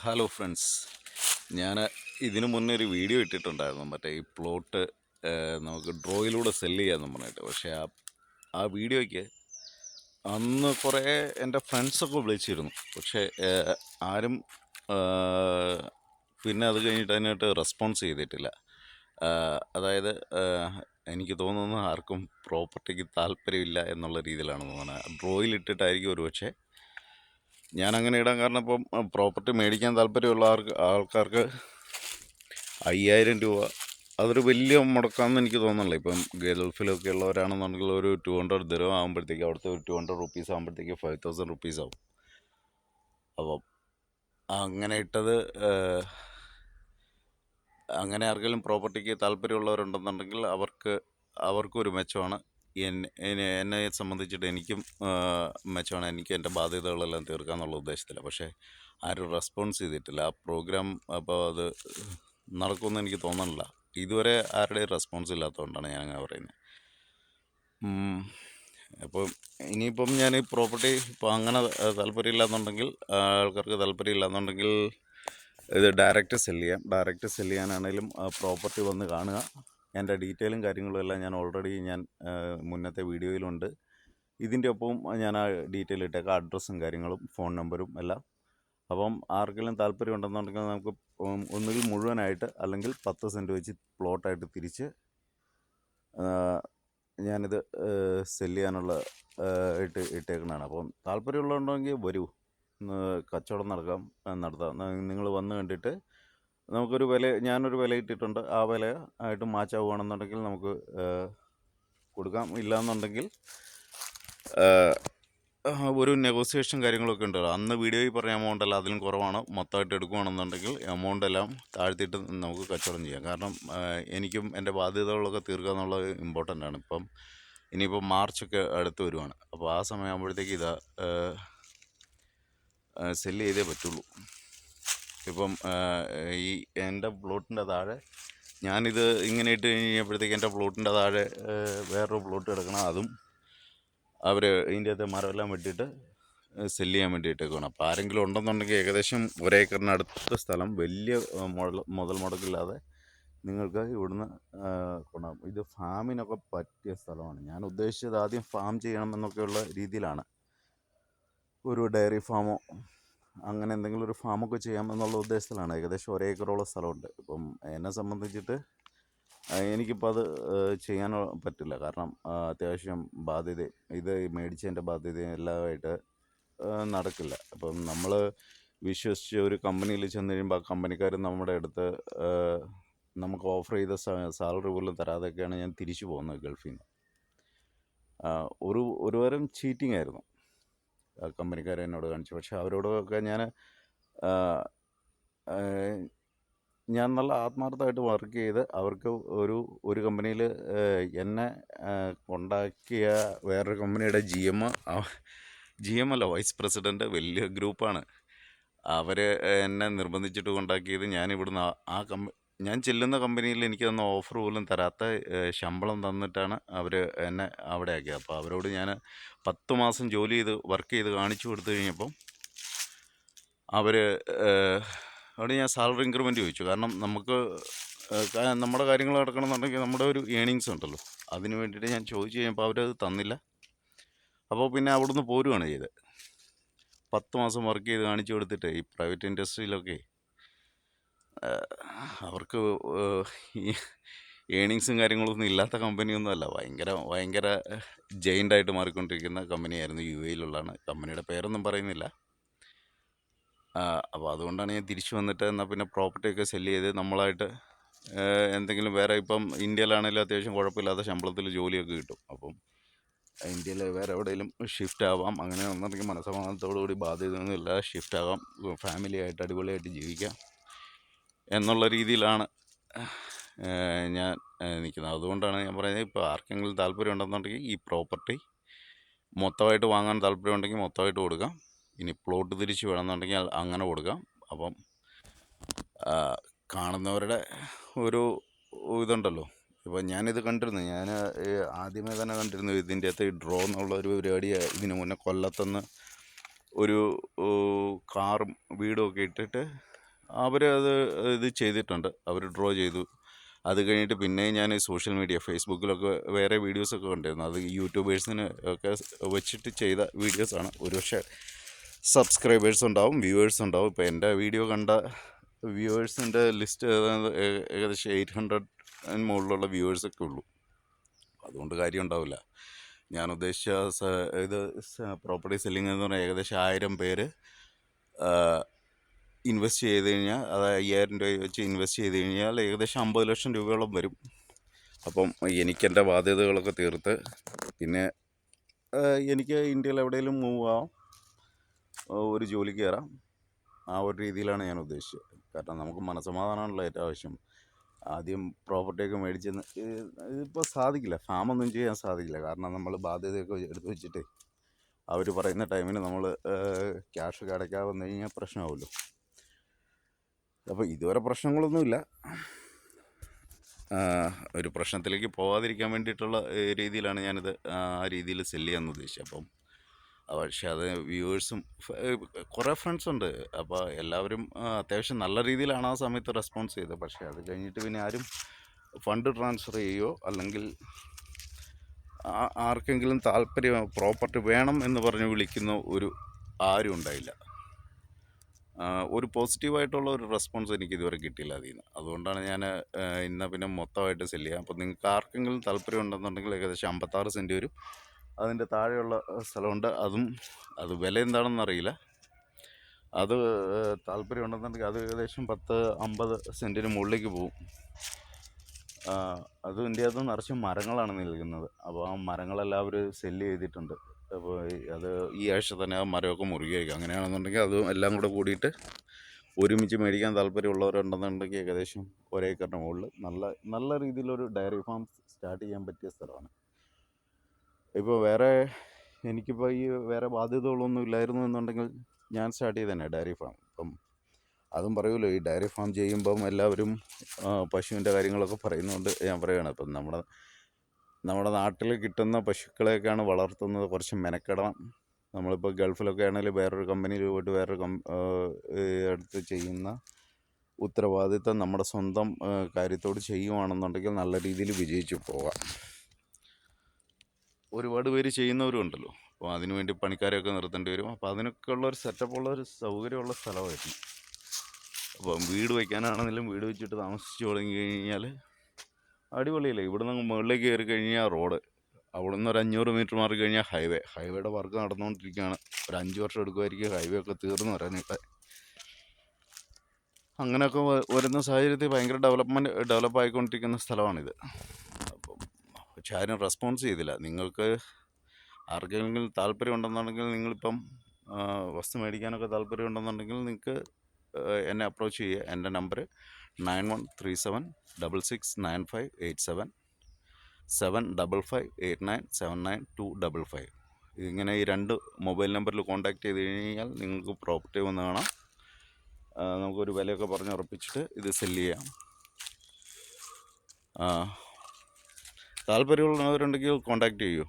Hello friends, ഞാൻ ഇതിനു മുന്നേ ഒരു വീഡിയോ ഇട്ടിട്ടുണ്ടായിരുന്നു. മറ്റേ ഈ പ്ലോട്ട് നമുക്ക് ഡ്രോയിലൂടെ സെല്ല് ചെയ്യാമെന്ന് പറഞ്ഞിട്ട്. പക്ഷേ ആ വീഡിയോയ്ക്ക് അന്ന് കുറേ എൻ്റെ ഫ്രണ്ട്സൊക്കെ വിളിച്ചിരുന്നു. പക്ഷേ ആരും പിന്നെ അത് കഴിഞ്ഞിട്ട് അതിനായിട്ട് റെസ്പോൺസ് ചെയ്തിട്ടില്ല. അതായത് എനിക്ക് തോന്നുന്നു ആർക്കും പ്രോപ്പർട്ടിക്ക് താല്പര്യമില്ല എന്നുള്ള രീതിയിലാണെന്ന് തോന്നുന്നത്. ഡ്രോയിലിട്ടിട്ടായിരിക്കും ഒരു പക്ഷേ ഞാനങ്ങനെ ഇടാൻ കാരണം ഇപ്പം പ്രോപ്പർട്ടി മേടിക്കാൻ താല്പര്യമുള്ള ആൾക്കാർക്ക് 5,000 രൂപ അതൊരു വലിയ മുടക്കാമെന്ന് എനിക്ക് തോന്നുന്നില്ല. ഇപ്പം ഗൾഫിലൊക്കെ ഉള്ളവരാണെന്നുണ്ടെങ്കിൽ ഒരു 200 ദിർഹം ആകുമ്പോഴത്തേക്ക്, അവിടുത്തെ ഒരു 200 റുപ്പീസ് ആകുമ്പോഴത്തേക്ക് 5,000 റുപ്പീസ് ആവും. അപ്പം അങ്ങനെ ഇട്ടത് അങ്ങനെ ആർക്കെങ്കിലും പ്രോപ്പർട്ടിക്ക് താല്പര്യമുള്ളവരുണ്ടെന്നുണ്ടെങ്കിൽ അവർക്കൊരു മെച്ചമാണ്. എന്നെ സംബന്ധിച്ചിട്ട് എനിക്കും മെച്ചമാണ്. എനിക്ക് എൻ്റെ ബാധ്യതകളെല്ലാം തീർക്കാമെന്നുള്ള ഉദ്ദേശത്തിലാണ്. പക്ഷേ ആരും റെസ്പോൺസ് ചെയ്തിട്ടില്ല. ആ പ്രോഗ്രാം അപ്പോൾ അത് നടക്കുമെന്ന് എനിക്ക് തോന്നണില്ല. ഇതുവരെ ആരുടെയും റെസ്പോൺസ് ഇല്ലാത്തതുകൊണ്ടാണ് ഞാനങ്ങനെ പറയുന്നത്. അപ്പോൾ ഇനിയിപ്പം ഞാൻ ഈ പ്രോപ്പർട്ടി ഇപ്പോൾ അങ്ങനെ താല്പര്യമില്ലാന്നുണ്ടെങ്കിൽ, ആൾക്കാർക്ക് താല്പര്യമില്ലാന്നുണ്ടെങ്കിൽ ഇത് ഡയറക്റ്റ് സെല്ല് ചെയ്യാനാണെങ്കിലും പ്രോപ്പർട്ടി വന്ന് കാണുക. എൻ്റെ ഡീറ്റെയിലും കാര്യങ്ങളും എല്ലാം ഞാൻ മുന്നത്തെ വീഡിയോയിലുണ്ട്. ഇതിൻ്റെ ഒപ്പം ഞാൻ ആ ഡീറ്റെയിൽ ഇട്ടേക്കാം, അഡ്രസ്സും കാര്യങ്ങളും ഫോൺ നമ്പരും എല്ലാം. അപ്പം ആർക്കെങ്കിലും താല്പര്യം ഉണ്ടെന്നുണ്ടെങ്കിൽ നമുക്ക് ഒന്നുകിൽ മുഴുവനായിട്ട് അല്ലെങ്കിൽ 10 സെൻറ്റ് വെച്ച് പ്ലോട്ടായിട്ട് തിരിച്ച് ഞാനിത് സെല്ല് ചെയ്യാനുള്ള ഇട്ടേക്കുന്നതാണ്. അപ്പം താല്പര്യമുള്ളതുണ്ടെങ്കിൽ വരൂ, കച്ചവടം നടത്താം. നിങ്ങൾ വന്ന് കണ്ടിട്ട് നമുക്കൊരു ഞാനൊരു വില ഇട്ടിട്ടുണ്ട്. ആ വില ആയിട്ട് മാച്ച് ആവുകയാണെന്നുണ്ടെങ്കിൽ നമുക്ക് കൊടുക്കാം. ഇല്ലയെന്നുണ്ടെങ്കിൽ ഒരു നെഗോസിയേഷൻ കാര്യങ്ങളൊക്കെ ഉണ്ടല്ലോ. അന്ന് വീഡിയോയിൽ പറഞ്ഞ എമൗണ്ട് അല്ല, അതിലും കുറവാണ്. മൊത്തമായിട്ട് എടുക്കുകയാണെന്നുണ്ടെങ്കിൽ എമൗണ്ട് എല്ലാം താഴ്ത്തിയിട്ട് നമുക്ക് കച്ചവടം ചെയ്യാം. കാരണം എനിക്കും എൻ്റെ ബാധ്യതകളൊക്കെ തീർക്കുക എന്നുള്ളത് ഇമ്പോർട്ടൻ്റ് ആണ്. ഇനിയിപ്പം മാർച്ചൊക്കെ അടുത്ത് വരുവാണ്. അപ്പോൾ ആ സമയമാകുമ്പോഴത്തേക്ക് സെല്ല് ചെയ്തേ പറ്റുള്ളൂ. ഇപ്പം ഈ എൻ്റെ പ്ലോട്ടിൻ്റെ താഴെ ഞാനിത് ഇങ്ങനെ ഇട്ട് കഴിഞ്ഞപ്പോഴത്തേക്ക് എൻ്റെ പ്ലോട്ടിൻ്റെ താഴെ വേറൊരു പ്ലോട്ട് കിടക്കണം. അതും അവർ ഇതിൻ്റെ അകത്തെ മരമെല്ലാം വെട്ടിയിട്ട് സെല്ല് ചെയ്യാൻ വേണ്ടിയിട്ടേക്കാണ്. അപ്പോൾ ആരെങ്കിലും ഉണ്ടെന്നുണ്ടെങ്കിൽ ഏകദേശം 1 ഏക്കറിനടുത്ത സ്ഥലം വലിയ മുതൽ മുടക്കില്ലാതെ നിങ്ങൾക്ക് ഇവിടുന്ന് കൊണ്ടാകും. ഇത് ഫാമിനൊക്കെ പറ്റിയ സ്ഥലമാണ്. ഞാൻ ഉദ്ദേശിച്ചത് ആദ്യം ഫാം ചെയ്യണം എന്നൊക്കെയുള്ള രീതിയിലാണ്. ഒരു ഡയറി ഫാമോ അങ്ങനെ എന്തെങ്കിലും ഒരു ഫാമൊക്കെ ചെയ്യാമെന്നുള്ള ഉദ്ദേശത്തിലാണ്. ഏകദേശം 1 ഏക്കറോളം സ്ഥലമുണ്ട്. ഇപ്പം എന്നെ സംബന്ധിച്ചിട്ട് എനിക്കിപ്പോൾ അത് ചെയ്യാൻ പറ്റില്ല. കാരണം അത്യാവശ്യം ഇത് മേടിച്ചതിൻ്റെ ബാധ്യതയും എല്ലാമായിട്ട് നടക്കില്ല. അപ്പം നമ്മൾ വിശ്വസിച്ച് ഒരു കമ്പനിയിൽ ചെന്ന് കഴിയുമ്പോൾ ആ കമ്പനിക്കാർ നമ്മുടെ അടുത്ത് നമുക്ക് ഓഫർ ചെയ്ത സാലറി പോലും തരാതെയൊക്കെയാണ് ഞാൻ തിരിച്ചു പോകുന്നത് ഗൾഫിൽ നിന്ന്. ഒരു തരം ചീറ്റിംഗ് ആയിരുന്നു ആ കമ്പനിക്കാർ എന്നോട് കാണിച്ചു. പക്ഷേ അവരോടൊക്കെ ഞാൻ നല്ല ആത്മാർത്ഥമായിട്ട് വർക്ക് ചെയ്ത് അവർക്ക് ഒരു കമ്പനിയിൽ എന്നെ കൊണ്ടാക്കിയ വേറൊരു കമ്പനിയുടെ ജി എം അല്ല, വൈസ് പ്രസിഡൻറ്റ്, വലിയ ഗ്രൂപ്പാണ്. അവർ എന്നെ നിർബന്ധിച്ചിട്ട് കൊണ്ടാക്കിയത്. ഞാൻ ചെല്ലുന്ന കമ്പനിയിൽ എനിക്ക് തന്ന ഓഫർ പോലും തരാത്ത ശമ്പളം തന്നിട്ടാണ് അവർ എന്നെ അവിടെ ആക്കിയത്. അപ്പോൾ അവരോട് ഞാൻ 10 മാസം വർക്ക് ചെയ്ത് കാണിച്ചു കൊടുത്തു കഴിഞ്ഞപ്പം അവിടെ ഞാൻ സാലറി ഇൻക്രിമെൻറ്റ് ചോദിച്ചു. കാരണം നമുക്ക് നമ്മുടെ കാര്യങ്ങൾ നടക്കണമെന്നുണ്ടെങ്കിൽ നമ്മുടെ ഒരു ഏണിങ്സ് ഉണ്ടല്ലോ, അതിന് വേണ്ടിയിട്ട് ഞാൻ ചോദിച്ചു കഴിഞ്ഞപ്പോൾ അവരത് തന്നില്ല. അപ്പോൾ പിന്നെ അവിടുന്ന് പോരുകയാണ് ചെയ്തത്. 10 മാസം വർക്ക് ചെയ്ത് കാണിച്ചു കൊടുത്തിട്ട് ഈ പ്രൈവറ്റ് ഇൻഡസ്ട്രിയിലൊക്കെ അവർക്ക് ഈ ഏണിങ്സും കാര്യങ്ങളൊന്നും ഇല്ലാത്ത കമ്പനിയൊന്നും അല്ല. ഭയങ്കര ജയിൻ്റായിട്ട് മാറിക്കൊണ്ടിരിക്കുന്ന കമ്പനിയായിരുന്നു. UAE-യിലുള്ളതാണ്. കമ്പനിയുടെ പേരൊന്നും പറയുന്നില്ല. അപ്പോൾ അതുകൊണ്ടാണ് ഞാൻ തിരിച്ചു വന്നിട്ട് എന്നാൽ പിന്നെ പ്രോപ്പർട്ടിയൊക്കെ സെല്ല് ചെയ്ത് നമ്മളായിട്ട് എന്തെങ്കിലും വേറെ, ഇപ്പം ഇന്ത്യയിലാണെങ്കിലും അത്യാവശ്യം കുഴപ്പമില്ലാത്ത ശമ്പളത്തിൽ ജോലിയൊക്കെ കിട്ടും. അപ്പം ഇന്ത്യയിൽ വേറെ എവിടെയെങ്കിലും ഷിഫ്റ്റ് ആവാം. അങ്ങനെ ഒന്നെങ്കിൽ മനസ്സമാധാനത്തോടുകൂടി ബാധ്യതയൊന്നും ഇല്ലാതെ ഷിഫ്റ്റ് ആവാം, ഫാമിലിയായിട്ട് അടിപൊളിയായിട്ട് ജീവിക്കാം എന്നുള്ള രീതിയിലാണ് ഞാൻ നിൽക്കുന്നത്. അതുകൊണ്ടാണ് ഞാൻ പറയുന്നത്, ഇപ്പോൾ ആർക്കെങ്കിലും താല്പര്യം ഉണ്ടെന്നുണ്ടെങ്കിൽ ഈ പ്രോപ്പർട്ടി മൊത്തമായിട്ട് വാങ്ങാൻ താല്പര്യമുണ്ടെങ്കിൽ മൊത്തമായിട്ട് കൊടുക്കാം. ഇനി പ്ലോട്ട് തിരിച്ച് വേണമെന്നുണ്ടെങ്കിൽ അങ്ങനെ കൊടുക്കാം. അപ്പം കാണുന്നവരുടെ ഒരു ഇതുണ്ടല്ലോ. ഇപ്പോൾ ഞാനിത് കണ്ടിരുന്നു. ഞാൻ ആദ്യമേ തന്നെ കണ്ടിരുന്നു ഇതിൻ്റെ അകത്ത് ഡ്രോ എന്നുള്ള ഒരു പരിപാടി. ഇതിന് മുന്നേ കൊല്ലത്തുനിന്ന് ഒരു കാറും വീടും ഒക്കെ ഇട്ടിട്ട് അവർ ഇത് ചെയ്തിട്ടുണ്ട്, അവർ ഡ്രോ ചെയ്തു. അത് കഴിഞ്ഞിട്ട് പിന്നെ ഞാൻ സോഷ്യൽ മീഡിയ ഫേസ്ബുക്കിലൊക്കെ വേറെ വീഡിയോസൊക്കെ കണ്ടിരുന്നു. അത് യൂട്യൂബേഴ്സിന് ഒക്കെ വെച്ചിട്ട് ചെയ്ത വീഡിയോസാണ്. ഒരുപക്ഷെ സബ്സ്ക്രൈബേഴ്സ് ഉണ്ടാവും, വ്യൂവേഴ്സ് ഉണ്ടാവും. ഇപ്പോൾ എൻ്റെ വീഡിയോ കണ്ട വ്യൂവേഴ്സിൻ്റെ ലിസ്റ്റ് ഏകദേശം 800 മുകളിലുള്ള വ്യൂവേഴ്സൊക്കെ ഉള്ളൂ. അതുകൊണ്ട് കാര്യം ഉണ്ടാവില്ല. ഞാൻ ഉദ്ദേശിച്ച ഇത് പ്രോപ്പർട്ടി സെല്ലിംഗ് എന്ന് പറഞ്ഞാൽ ഏകദേശം 1000 പേര് ഇൻവെസ്റ്റ് ചെയ്ത് കഴിഞ്ഞാൽ, അത് 5000 രൂപ വെച്ച് ഇൻവെസ്റ്റ് ചെയ്ത് കഴിഞ്ഞാൽ ഏകദേശം 50 ലക്ഷം രൂപയോളം വരും. അപ്പം എനിക്കെൻ്റെ ബാധ്യതകളൊക്കെ തീർത്ത് പിന്നെ എനിക്ക് ഇന്ത്യയിൽ എവിടെയെങ്കിലും മൂവ് ആവാം, ഒരു ജോലിക്ക് കയറാം. ആ ഒരു രീതിയിലാണ് ഞാൻ ഉദ്ദേശിച്ചത്. കാരണം നമുക്ക് മനസ്സമാധാനമാണല്ലോ ഏറ്റവും ആവശ്യം. ആദ്യം പ്രോപ്പർട്ടിയൊക്കെ മേടിച്ച് ഇതിപ്പോൾ സാധിക്കില്ല, ഫാമൊന്നും ചെയ്യാൻ സാധിക്കില്ല. കാരണം നമ്മൾ ബാധ്യതയൊക്കെ എടുത്ത് വെച്ചിട്ട് അവർ പറയുന്ന ടൈമിന് നമ്മൾ ക്യാഷൊക്കെ അടയ്ക്കാതെ വന്നു കഴിഞ്ഞാൽ പ്രശ്നമാവുമല്ലോ. അപ്പോൾ ഇതുവരെ പ്രശ്നങ്ങളൊന്നുമില്ല. ഒരു പ്രശ്നത്തിലേക്ക് പോകാതിരിക്കാൻ വേണ്ടിയിട്ടുള്ള രീതിയിലാണ് ഞാനിത് ആ രീതിയിൽ സെല്ല് ചെയ്യാമെന്ന് ഉദ്ദേശിച്ചത്. അപ്പം പക്ഷേ അത് വ്യൂവേഴ്സും കുറേ ഫ്രണ്ട്സുണ്ട്. അപ്പോൾ എല്ലാവരും അത്യാവശ്യം നല്ല രീതിയിലാണ് ആ സമയത്ത് റെസ്പോൺസ് ചെയ്തത്. പക്ഷേ അത് കഴിഞ്ഞിട്ട് പിന്നെ ആരും ഫണ്ട് ട്രാൻസ്ഫർ ചെയ്യുകയോ അല്ലെങ്കിൽ ആർക്കെങ്കിലും താല്പര്യം പ്രോപ്പർട്ടി വേണം എന്ന് പറഞ്ഞ് വിളിക്കുന്ന ആരും ഉണ്ടായില്ല. ഒരു പോസിറ്റീവായിട്ടുള്ള ഒരു റെസ്പോൺസ് എനിക്ക് ഇതുവരെ കിട്ടിയില്ല അതിൽ നിന്ന്. അതുകൊണ്ടാണ് ഞാൻ ഇന്ന് പിന്നെ മൊത്തമായിട്ട് സെല്ല് ചെയ്യാം. അപ്പോൾ നിങ്ങൾക്ക് ആർക്കെങ്കിലും താല്പര്യം ഉണ്ടെന്നുണ്ടെങ്കിൽ ഏകദേശം 56 സെൻറ്റ് വരും. അതിൻ്റെ താഴെയുള്ള സ്ഥലമുണ്ട്. അത് വില എന്താണെന്ന് അറിയില്ല. അത് താല്പര്യം ഉണ്ടെന്നുണ്ടെങ്കിൽ അത് ഏകദേശം 50 സെൻറ്റിന് മുകളിലേക്ക് പോകും. അതും ഇതിൻ്റെ അകത്ത് നിറച്ചും മരങ്ങളാണ് നിൽക്കുന്നത്. അപ്പോൾ ആ മരങ്ങളെല്ലാം അവർ സെല്ല് ചെയ്തിട്ടുണ്ട്. അപ്പോൾ അത് ഈ ആഴ്ച തന്നെ ആ മരമൊക്കെ മുറിക്കുകയായിരിക്കും. അങ്ങനെയാണെന്നുണ്ടെങ്കിൽ അതും എല്ലാം കൂടെ കൂടിയിട്ട് ഒരുമിച്ച് മേടിക്കാൻ താല്പര്യമുള്ളവരുണ്ടെന്നുണ്ടെങ്കിൽ ഏകദേശം 1 ഏക്കറിന് മുകളിൽ നല്ല രീതിയിലൊരു ഡയറി ഫാം സ്റ്റാർട്ട് ചെയ്യാൻ പറ്റിയ സ്ഥലമാണ്. ഇപ്പോൾ എനിക്കിപ്പോൾ ഈ വേറെ ബാധ്യതകളൊന്നും ഇല്ലായിരുന്നു എന്നുണ്ടെങ്കിൽ ഞാൻ സ്റ്റാർട്ട് ചെയ്തതന്നെ ഡയറി ഫാം. ഇപ്പം അതും പറയുമല്ലോ, ഈ ഡയറി ഫാം ചെയ്യുമ്പം എല്ലാവരും പശുവിൻ്റെ കാര്യങ്ങളൊക്കെ പറയുന്നതുകൊണ്ട് ഞാൻ പറയുകയാണ്. ഇപ്പം നമ്മുടെ നാട്ടിൽ കിട്ടുന്ന പശുക്കളെയൊക്കെയാണ് വളർത്തുന്നത്. കുറച്ച് മെനക്കെടണം. നമ്മളിപ്പോൾ ഗൾഫിലൊക്കെ ആണെങ്കിൽ വേറൊരു കമ്പനിയിൽ പോയിട്ട് വേറൊരു അടുത്ത് ചെയ്യുന്ന ഉത്തരവാദിത്തം നമ്മുടെ സ്വന്തം കാര്യത്തോട് ചെയ്യുവാണെന്നുണ്ടെങ്കിൽ നല്ല രീതിയിൽ വിജയിച്ചു പോകാം. ഒരുപാട് പേര് ചെയ്യുന്നവരും ഉണ്ടല്ലോ. അപ്പോൾ അതിനുവേണ്ടി പണിക്കാരെയൊക്കെ നിർത്തേണ്ടി വരും. അപ്പോൾ അതിനൊക്കെ ഉള്ളൊരു സെറ്റപ്പുള്ളൊരു സൗകര്യമുള്ള സ്ഥലമായിരുന്നു. അപ്പം വീട് വയ്ക്കാനാണെങ്കിലും വീട് വെച്ചിട്ട് താമസിച്ച് തുടങ്ങി കഴിഞ്ഞാൽ അടിപൊളിയല്ലേ. ഇവിടെ നിന്ന് മുകളിലേക്ക് കയറി കഴിഞ്ഞാൽ റോഡ്, അവിടെ നിന്ന് ഒരു 500 മീറ്റർ മാറി കഴിഞ്ഞാൽ ഹൈവേയുടെ വർക്ക് നടന്നുകൊണ്ടിരിക്കുകയാണ്. ഒരു 5 വർഷം എടുക്കുമായിരിക്കും ഹൈവേ ഒക്കെ തീർന്നു വരാനായിട്ട്. അങ്ങനെയൊക്കെ വരുന്ന സാഹചര്യത്തിൽ ഭയങ്കര ഡെവലപ്പായിക്കൊണ്ടിരിക്കുന്ന സ്ഥലമാണിത്. അപ്പം പക്ഷെ ആരും റെസ്പോൺസ് ചെയ്തില്ല. നിങ്ങൾക്ക് ആർക്കെങ്കിലും താല്പര്യം ഉണ്ടെന്നുണ്ടെങ്കിൽ, നിങ്ങളിപ്പം വസ്തു മേടിക്കാനൊക്കെ താല്പര്യം ഉണ്ടെന്നുണ്ടെങ്കിൽ നിങ്ങൾക്ക് എന്നെ അപ്രോച്ച് ചെയ്യുക. എൻ്റെ നമ്പർ 9137669587 7558979 ഇങ്ങനെ ഈ 2 മൊബൈൽ നമ്പറിൽ കോൺടാക്റ്റ് ചെയ്ത് കഴിഞ്ഞാൽ നിങ്ങൾക്ക് പ്രോപ്പർട്ടി വന്ന് കാണാം. നമുക്കൊരു വിലയൊക്കെ പറഞ്ഞ് ഉറപ്പിച്ചിട്ട് ഇത് സെല്ല് ചെയ്യാം. താല്പര്യമുള്ളവരുണ്ടെങ്കിൽ കോൺടാക്റ്റ് ചെയ്യൂ.